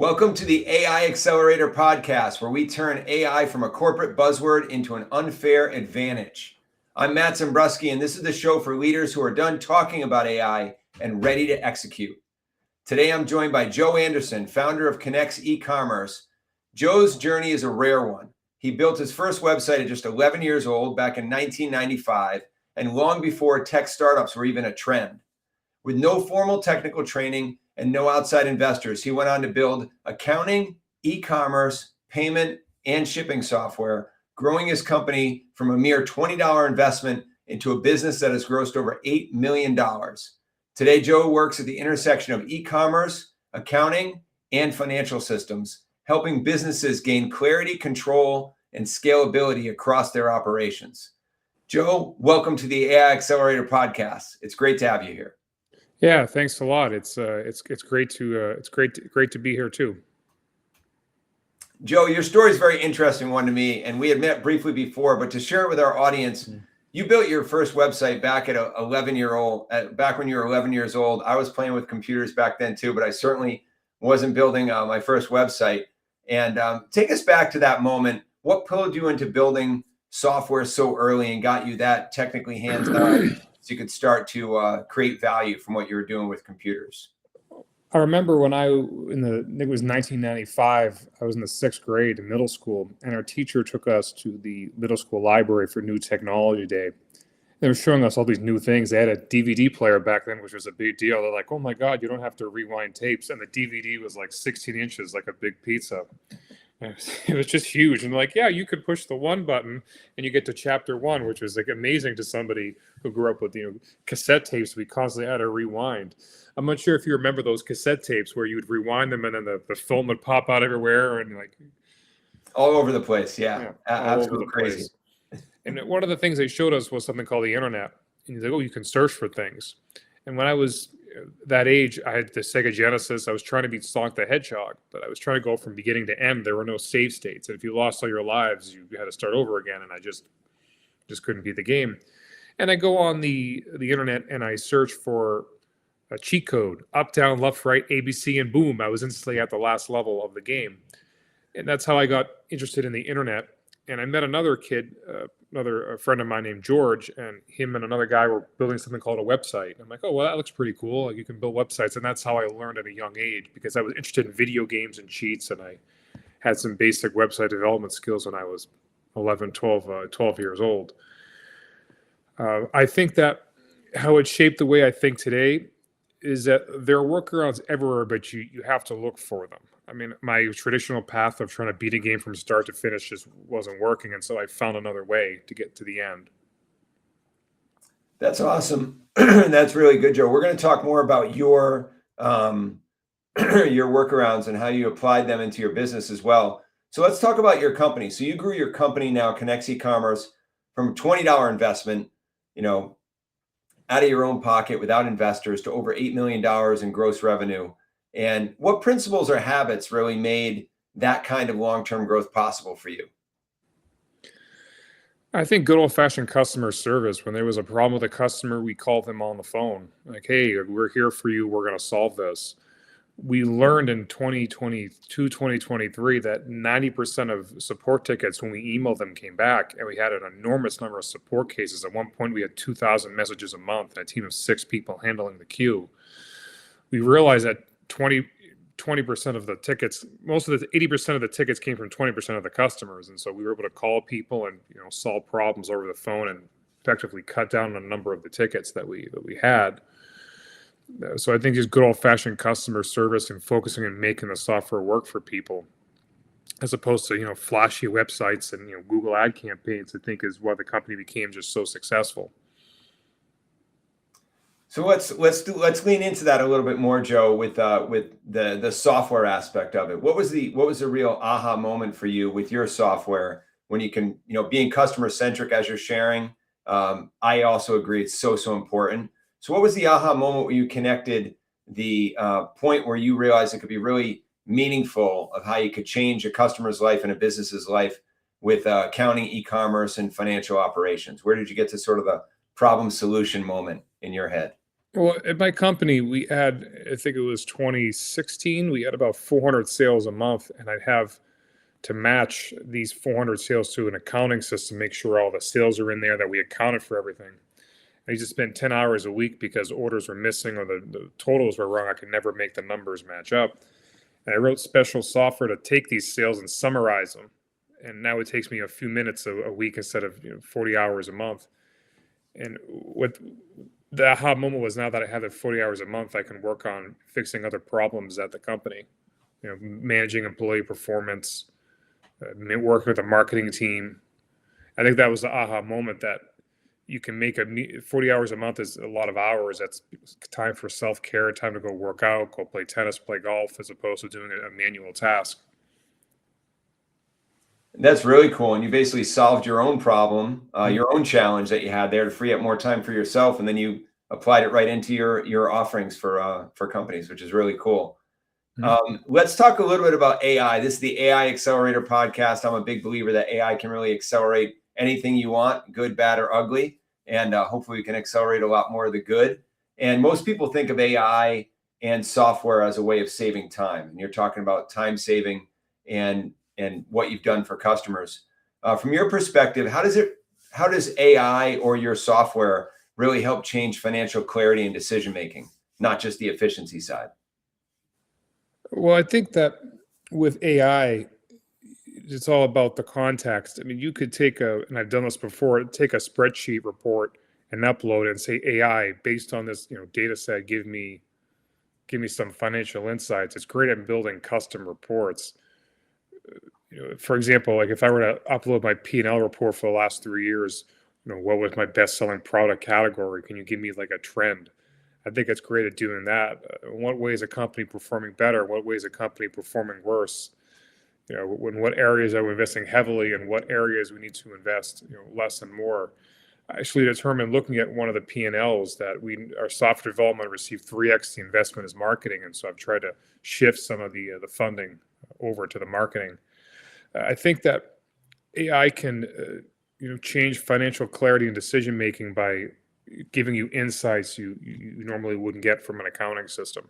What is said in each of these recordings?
Welcome to the AI Accelerator Podcast, where we turn AI from a corporate buzzword into an unfair advantage. I'm Matt Zembruski, and this is the show for leaders who are done talking about AI and ready to execute. Today, I'm joined by Joe Anderson, founder of Connex E-Commerce. Joe's journey is a rare one. He built his first website at just 11 years old back in 1995, and long before tech startups were even a trend. With no formal technical training and no outside investors, he went on to build accounting, e-commerce, payment, and shipping software, growing his company from a mere $20 investment into a business that has grossed over $8 million. Today, Joe works at the intersection of e-commerce, accounting, and financial systems, helping businesses gain clarity, control, and scalability across their operations. Joe, welcome to the AI Accelerator Podcast. It's great to have you here. Yeah, thanks a lot. It's great to be here too. Joe, your story is a very interesting one to me, and we had met briefly before, but to share it with our audience, you built your first website back at back when you were 11 years old. I was playing with computers back then too, but I certainly wasn't building my first website. And take us back to that moment. What pulled you into building software so early and got you that technically hands-on? So you could start to create value from what you were doing with computers? I remember when I think it was 1995, I was in the 6th grade in middle school, and our teacher took us to the middle school library for New Technology Day. They were showing us all these new things. They had a DVD player back then, which was a big deal. They're like, oh my God, you don't have to rewind tapes. And the DVD was like 16 inches, like a big pizza. It was just huge. And like, yeah, you could push the one button and you get to chapter 1, which was like amazing to somebody who grew up with, cassette tapes. We constantly had to rewind. I'm not sure if you remember those cassette tapes where you would rewind them and then the film would pop out everywhere and like all over the place. Yeah, absolutely crazy. And one of the things they showed us was something called the internet. And he's like, oh, you can search for things. And when I was that age, I had the Sega Genesis. I was trying to beat Sonic the Hedgehog, but I was trying to go from beginning to end. There were no save states. And if you lost all your lives, you had to start over again. And I just couldn't beat the game. And I go on the internet and I search for a cheat code, up, down, left, right, ABC, and boom, I was instantly at the last level of the game. And that's how I got interested in the internet. And I met another kid, a friend of mine named George, and him and another guy were building something called a website. And I'm like, oh, well, that looks pretty cool. Like, you can build websites. And that's how I learned at a young age, because I was interested in video games and cheats. And I had some basic website development skills when I was 12 years old. I think that how it shaped the way I think today is that there are workarounds everywhere, but you have to look for them. I mean, my traditional path of trying to beat a game from start to finish just wasn't working. And so I found another way to get to the end. That's awesome. That's really good, Joe. We're going to talk more about your workarounds and how you applied them into your business as well. So let's talk about your company. So you grew your company now, Connex E-Commerce, from a $20 investment, out of your own pocket without investors to over $8 million in gross revenue. And what principles or habits really made that kind of long-term growth possible for you? I think good old-fashioned customer service. When there was a problem with a customer, we called them on the phone. Like, hey, we're here for you. We're going to solve this. We learned in 2022, 2023 that 90% of support tickets, when we emailed them, came back, and we had an enormous number of support cases. At one point, we had 2,000 messages a month and a team of 6 people handling the queue. We realized that 20% of the tickets, 80% of the tickets came from 20% of the customers. And so we were able to call people and, solve problems over the phone and effectively cut down on a number of the tickets that we had. So I think just good old-fashioned customer service and focusing on making the software work for people, as opposed to, flashy websites and, Google ad campaigns, I think is why the company became just so successful. So let's lean into that a little bit more, Joe, with the software aspect of it. What was the real aha moment for you with your software when you can, being customer centric as you're sharing? I also agree it's so important. So what was the aha moment where you connected the point where you realized it could be really meaningful of how you could change a customer's life and a business's life with accounting, e-commerce, and financial operations? Where did you get to sort of the problem solution moment in your head? Well, at my company, we had, I think it was 2016, we had about 400 sales a month, and I'd have to match these 400 sales to an accounting system, make sure all the sales are in there, that we accounted for everything. I used to spend 10 hours a week because orders were missing or the totals were wrong. I could never make the numbers match up. And I wrote special software to take these sales and summarize them. And now it takes me a few minutes a week instead of 40 hours a month. And what the aha moment was, now that I have the 40 hours a month, I can work on fixing other problems at the company, managing employee performance, working with a marketing team. I think that was the aha moment, that you can make 40 hours a month is a lot of hours. That's time for self-care, time to go work out, go play tennis, play golf, as opposed to doing a manual task. That's really cool. And you basically solved your own problem, your own challenge that you had there to free up more time for yourself. And then you applied it right into your offerings for companies, which is really cool. Let's talk a little bit about AI. This is the AI Accelerator Podcast. I'm a big believer that AI can really accelerate anything you want, good, bad, or ugly. And hopefully we can accelerate a lot more of the good. And most people think of AI and software as a way of saving time. And you're talking about time saving and what you've done for customers. From your perspective, how does AI or your software really help change financial clarity and decision making, not just the efficiency side? Well, I think that with AI, it's all about the context. I mean, you could take and I've done this before, take a spreadsheet report and upload it and say, AI, based on this, data set, give me some financial insights. It's great at building custom reports. For example, like if I were to upload my P&L report for the last 3 years, what was my best selling product category? Can you give me like a trend? I think it's great at doing that. In what way is a company performing better? What way is a company performing worse? In what areas are we investing heavily and what areas we need to invest less and more. I actually determined, looking at one of the P&Ls, that our software development received 3x the investment as marketing, and so I've tried to shift some of the funding over to the marketing. I think that AI can change financial clarity and decision making by giving you insights you normally wouldn't get from an accounting system.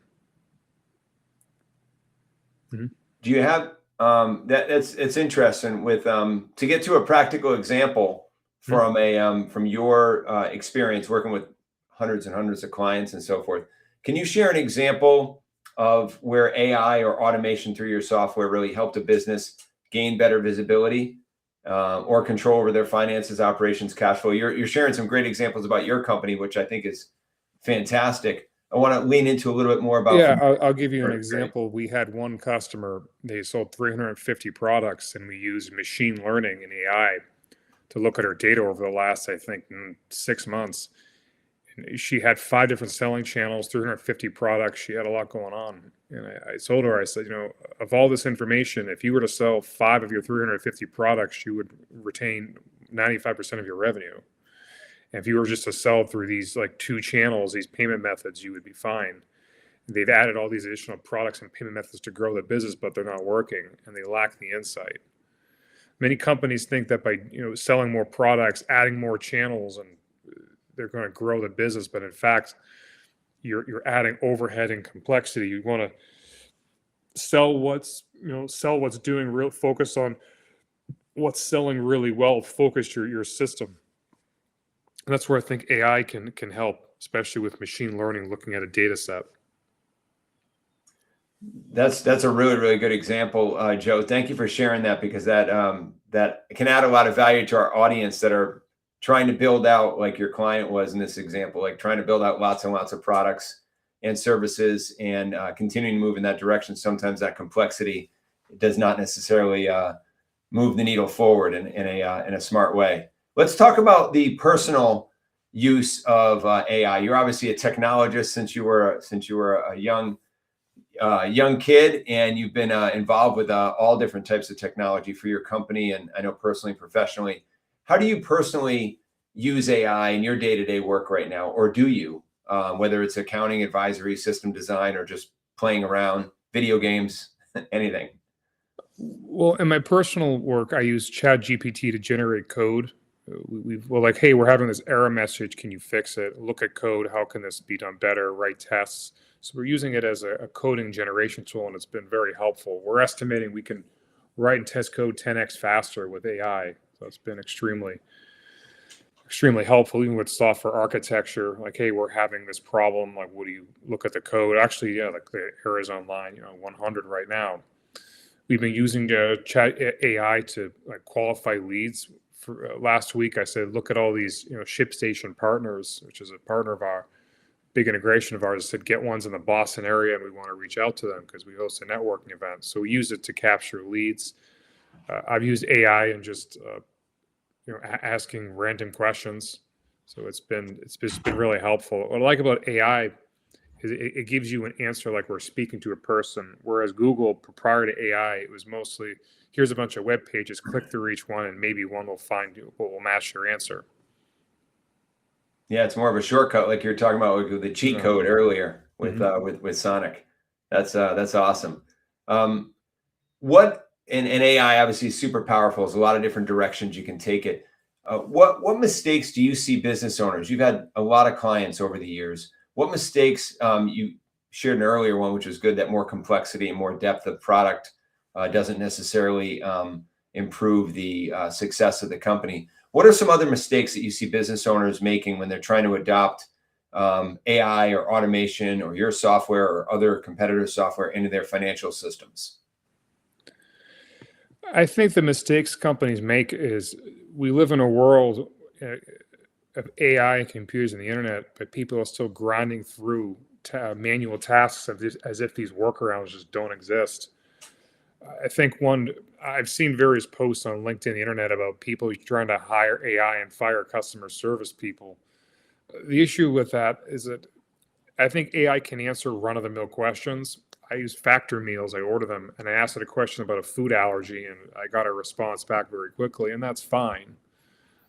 Do you have it's interesting with to get to a practical example from your experience working with hundreds and hundreds of clients and so forth. Can you share an example of where AI or automation through your software really helped a business gain better visibility or control over their finances, operations, cash flow? You're sharing some great examples about your company, which I think is fantastic. I want to lean into a little bit more about. Yeah, I'll give you an example. We had one customer, they sold 350 products, and we used machine learning and AI to look at her data over the last, I think, 6 months. And she had 5 different selling channels, 350 products. She had a lot going on. And I told her, I said, of all this information, if you were to sell 5 of your 350 products, you would retain 95% of your revenue. And if you were just to sell through these like 2 channels, these payment methods, you would be fine. They've added all these additional products and payment methods to grow the business, but they're not working and they lack the insight. Many companies think that by selling more products, adding more channels, and they're going to grow the business, but in fact, you're adding overhead and complexity. You want to sell what's doing real, focus on what's selling really well, focus your system. And that's where I think AI can help, especially with machine learning, looking at a data set. That's a really, really good example, Joe. Thank you for sharing that, because that can add a lot of value to our audience that are trying to build out, like your client was in this example, like trying to build out lots and lots of products and services and continuing to move in that direction. Sometimes that complexity does not necessarily move the needle forward in a smart way. Let's talk about the personal use of AI. You're obviously a technologist since you were a young kid, and you've been involved with all different types of technology for your company, and I know personally, professionally. How do you personally use AI in your day-to-day work right now, or do you? Whether it's accounting, advisory, system design, or just playing around, video games, anything. Well, in my personal work, I use ChatGPT to generate code. We're like, hey, we're having this error message. Can you fix it? Look at code. How can this be done better? Write tests. So we're using it as a coding generation tool, and it's been very helpful. We're estimating we can write and test code 10x faster with AI. So it's been extremely helpful, even with software architecture. Like, hey, we're having this problem. Like, what do you look at the code? Actually, yeah, like the errors online, 100 right now. We've been using chat AI to qualify leads. For last week, I said, look at all these, ShipStation partners, which is a partner of our big integration of ours. I said, get ones in the Boston area, and we want to reach out to them because we host a networking event. So we use it to capture leads. I've used AI and just asking random questions. So it's been really helpful. What I like about AI is it gives you an answer like we're speaking to a person. Whereas Google, prior to AI, it was mostly, here's a bunch of web pages, click through each one, and maybe one will find you what will match your answer. Yeah, it's more of a shortcut, like you were talking about with the cheat code earlier with Sonic. That's awesome. And AI obviously is super powerful. There's a lot of different directions you can take it. What mistakes do you see business owners? You've had a lot of clients over the years. What mistakes, you shared an earlier one, which was good, that more complexity and more depth of product doesn't necessarily improve the success of the company. What are some other mistakes that you see business owners making when they're trying to adopt AI or automation or your software or other competitor software into their financial systems? I think the mistakes companies make is we live in a world of AI and computers and the internet, but people are still grinding through manual tasks as if these workarounds just don't exist. I think I've seen various posts on LinkedIn, the internet, about people trying to hire AI and fire customer service people. The issue with that is that I think AI can answer run-of-the-mill questions. I use Factor meals. I order them, and I asked it a question about a food allergy, and I got a response back very quickly, and that's fine,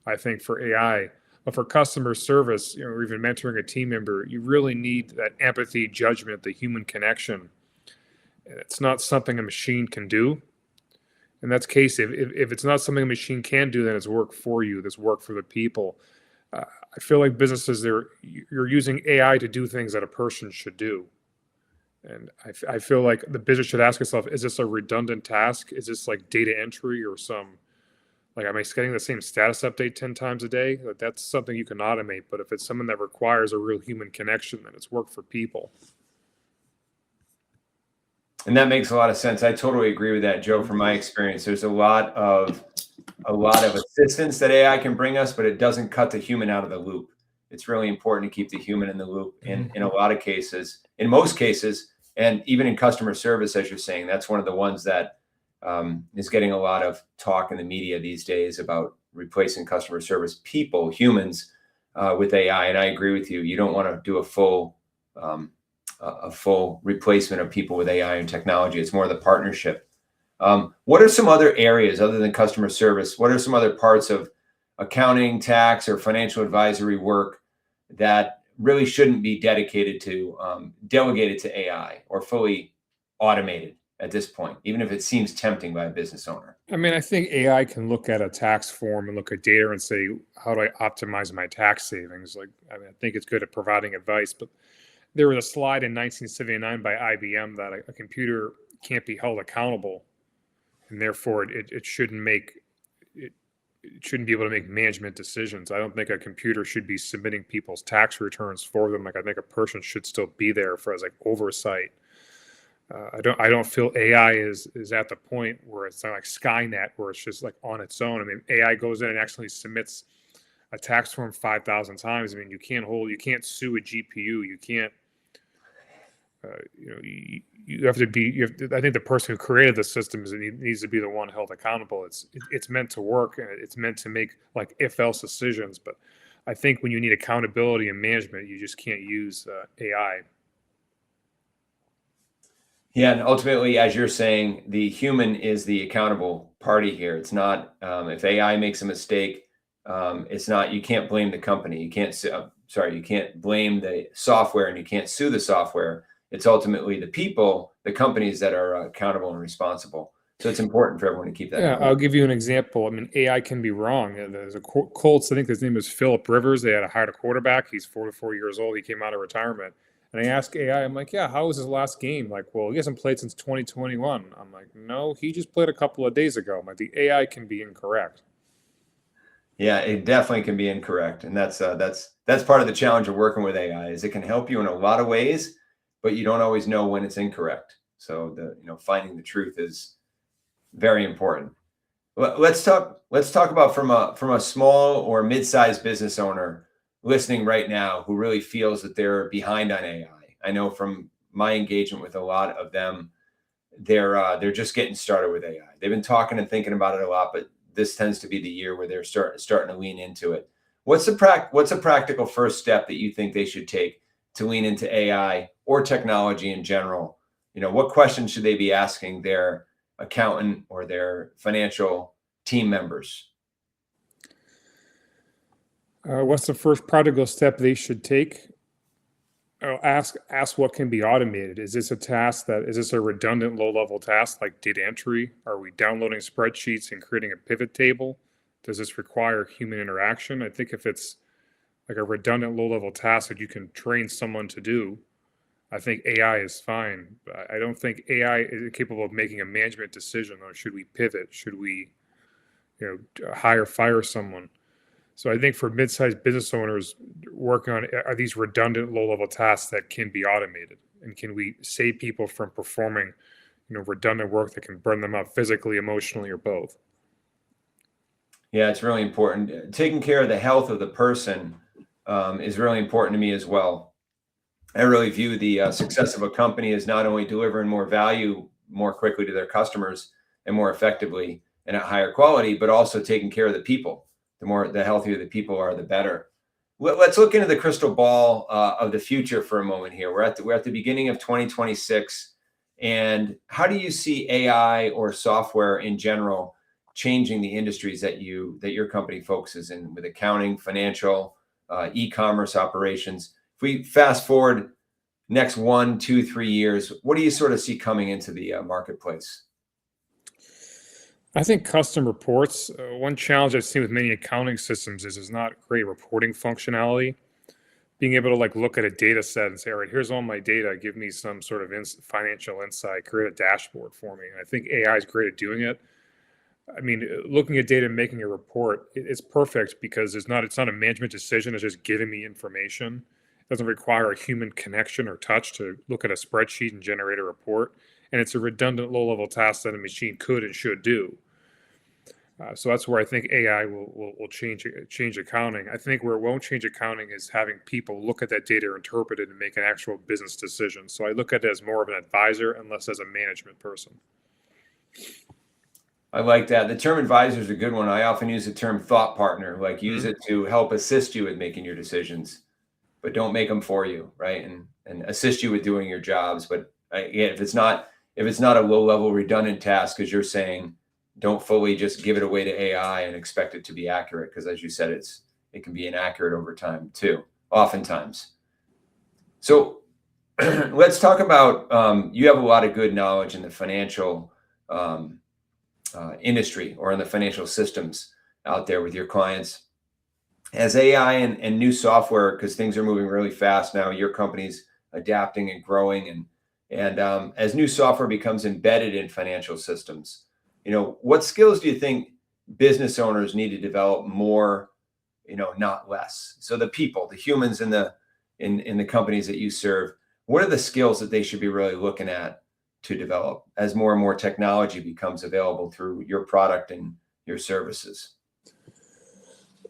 I think, for AI. But for customer service, or even mentoring a team member, you really need that empathy, judgment, the human connection. It's not something a machine can do. In that case, if it's not something a machine can do, then it's work for you. This work for the people. I feel like businesses, you're using AI to do things that a person should do. And I feel like the business should ask itself, is this a redundant task? Is this like data entry or am I getting the same status update 10 times a day? That's something you can automate. But if it's something that requires a real human connection, then it's work for people. And that makes a lot of sense. I totally agree with that, Joe. From my experience, there's a lot of assistance that AI can bring us, but it doesn't cut the human out of the loop. It's really important to keep the human in the loop. And in a lot of cases, in most cases, and even in customer service, as you're saying, that's one of the ones that is getting a lot of talk in the media these days about replacing customer service people, humans, with AI. And I agree with you. You don't want to do a full replacement of people with AI and technology. It's more the partnership. What are some other areas other than customer service? What are some other parts of accounting, tax, or financial advisory work that really shouldn't be delegated to AI or fully automated at this point, even if it seems tempting by a business owner? I mean, I think AI can look at a tax form and look at data and say, how do I optimize my tax savings? I think it's good at providing advice, but there was a slide in 1979 by IBM that a computer can't be held accountable, and therefore it shouldn't be able to make management decisions. I don't think a computer should be submitting people's tax returns for them. I think a person should still be there as oversight. I don't feel AI is at the point where it's not like Skynet, where it's just on its own. I mean, AI goes in and actually submits a tax form 5,000 times. I mean, you can't sue a GPU. You can't. You have to. I think the person who created the system needs to be the one held accountable. It's meant to work, and it's meant to make if-else decisions. But I think when you need accountability and management, you just can't use AI. Yeah, and ultimately, as you're saying, the human is the accountable party here. It's not if AI makes a mistake, it's not. You can't blame the company. You can't. You can't blame the software, and you can't sue the software. It's ultimately the people, the companies that are accountable and responsible. So it's important for everyone to keep that in Yeah, mind. I'll give you an example. I mean, AI can be wrong. There's a Colts, I think his name is Philip Rivers. They had hired a quarterback. He's 44 years old. He came out of retirement. And I asked AI, I'm like, yeah, how was his last game? Like, well, he hasn't played since 2021. I'm like, no, he just played a couple of days ago. I'm like, the AI can be incorrect. Yeah, it definitely can be incorrect, and that's part of the challenge of working with AI is it can help you in a lot of ways, but you don't always know when it's incorrect. So finding the truth is very important. Let's talk about from a small or mid-sized business owner listening right now who really feels that they're behind on AI. I know from my engagement with a lot of them, they're just getting started with AI. They've been talking and thinking about it a lot, but this tends to be the year where they're starting to lean into it. What's a practical first step that you think they should take to lean into AI or technology in general? What questions should they be asking their accountant or their financial team members? What's the first practical step they should take? Ask what can be automated. Is this a redundant low level task like data entry? Are we downloading spreadsheets and creating a pivot table? Does this require human interaction? I think if it's like a redundant low level task that you can train someone to do, I think AI is fine. I don't think AI is capable of making a management decision on should we pivot, should we, fire someone. So I think for mid-sized business owners working on are these redundant low-level tasks that can be automated, and can we save people from performing, redundant work that can burn them out physically, emotionally, or both? Yeah, it's really important. Taking care of the health of the person is really important to me as well. I really view the success of a company as not only delivering more value more quickly to their customers and more effectively and at higher quality, but also taking care of the people. The healthier the people are, the better. Let's look into the crystal ball of the future for a moment here. We're at the beginning of 2026, and how do you see AI or software in general changing the industries that your company focuses in with accounting, financial, e-commerce operations? If we fast forward next 1, 2, 3 years, what do you sort of see coming into the marketplace? I think custom reports, one challenge I've seen with many accounting systems is there's not great reporting functionality. Being able to look at a data set and say, all right, here's all my data, give me some sort of financial insight, create a dashboard for me. And I think AI is great at doing it. I mean, looking at data and making a report, it's perfect because it's not a management decision. It's just giving me information. It doesn't require a human connection or touch to look at a spreadsheet and generate a report. And it's a redundant low-level task that a machine could and should do. So that's where I think AI will change accounting. I think where it won't change accounting is having people look at that data, interpret it, and make an actual business decision. So I look at it as more of an advisor and less as a management person. I like that. The term advisor is a good one. I often use the term thought partner, like use it to help assist you with making your decisions, but don't make them for you, right? And assist you with doing your jobs. But again, if it's not a low level redundant task, as you're saying, don't fully just give it away to AI and expect it to be accurate, because as you said, it can be inaccurate over time too, oftentimes. So let's talk about you have a lot of good knowledge in the financial industry or in the financial systems out there with your clients. As AI and new software, because things are moving really fast now, your company's adapting and growing, and as new software becomes embedded in financial systems, what skills do you think business owners need to develop more, not less? So the people, the humans in the companies that you serve, what are the skills that they should be really looking at to develop as more and more technology becomes available through your product and your services?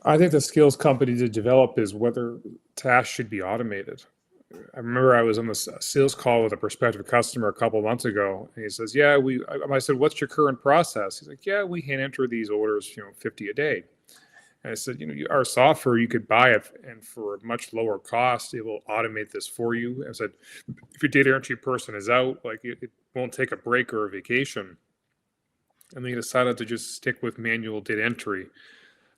I think the skills company to develop is whether tasks should be automated. I remember I was on this sales call with a prospective customer a couple months ago, and he says, "Yeah, I said, what's your current process?" He's like, "Yeah, we hand enter these orders, 50 a day." And I said, our software, you could buy it, and for a much lower cost, it will automate this for you. I said, if your data entry person is out, it won't take a break or a vacation. And they decided to just stick with manual data entry.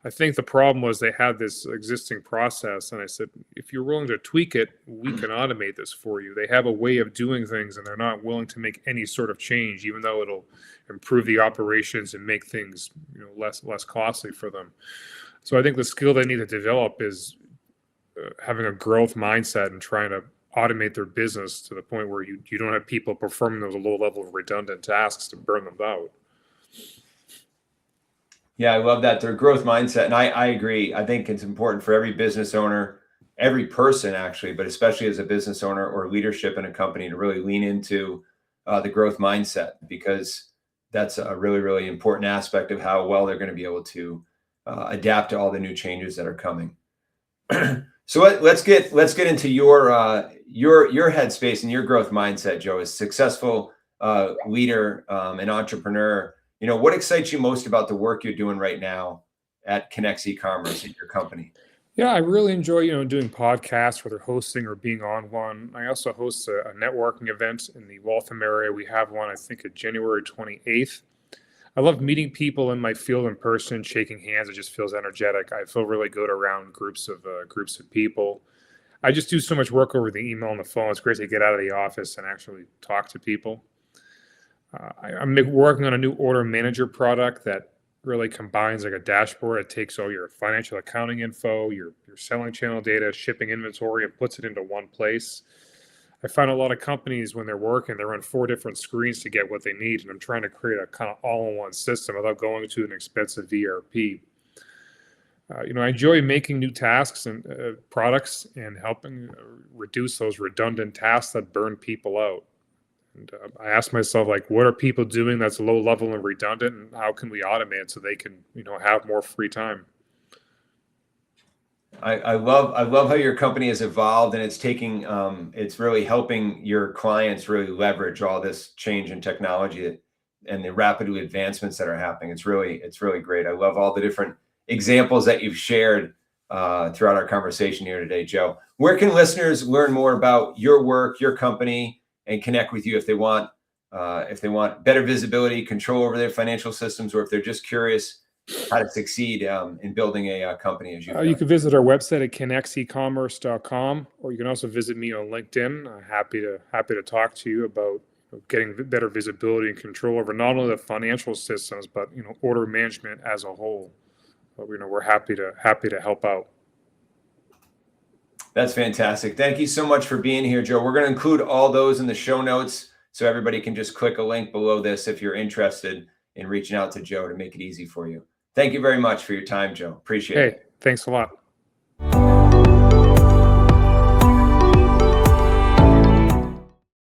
I think the problem was they had this existing process, and I said, if you're willing to tweak it, we can automate this for you. They have a way of doing things, and they're not willing to make any sort of change, even though it'll improve the operations and make things, less costly for them. So I think the skill they need to develop is having a growth mindset and trying to automate their business to the point where you don't have people performing those low level of redundant tasks to burn them out. Yeah, I love that. Their growth mindset. And I agree. I think it's important for every business owner, every person actually, but especially as a business owner or leadership in a company to really lean into the growth mindset, because that's a really, really important aspect of how well they're going to be able to adapt to all the new changes that are coming. So let's get into your headspace and your growth mindset, Joe, as a successful leader and entrepreneur. What excites you most about the work you're doing right now at Connex E-Commerce at your company? Yeah, I really enjoy, doing podcasts, whether hosting or being on one. I also host a networking event in the Waltham area. We have one, I think, at January 28th. I love meeting people in my field in person, shaking hands. It just feels energetic. I feel really good around groups of people. I just do so much work over the email and the phone. It's great to get out of the office and actually talk to people. I'm working on a new order manager product that really combines like a dashboard. It takes all your financial accounting info, your selling channel data, shipping inventory, and puts it into one place. I find a lot of companies when they're working, they're on 4 different screens to get what they need. And I'm trying to create a kind of all-in-one system without going to an expensive ERP. I enjoy making new tasks and products and helping reduce those redundant tasks that burn people out. And I ask myself, what are people doing that's low level and redundant, and how can we automate it so they can, have more free time? I love how your company has evolved, and it's really helping your clients really leverage all this change in technology and the rapid advancements that are happening. It's really great. I love all the different examples that you've shared throughout our conversation here today, Joe. Where can listeners learn more about your work, your company, and connect with you if they want better visibility, control over their financial systems, or if they're just curious how to succeed in building a company as you can visit our website at connexecommerce.com, or you can also visit me on LinkedIn. I'm happy to talk to you about getting better visibility and control over not only the financial systems, but order management as a whole. But, we're happy to help out. That's fantastic. Thank you so much for being here, Joe. We're going to include all those in the show notes, so everybody can just click a link below this if you're interested in reaching out to Joe to make it easy for you. Thank you very much for your time, Joe. Appreciate it. Hey, thanks a lot.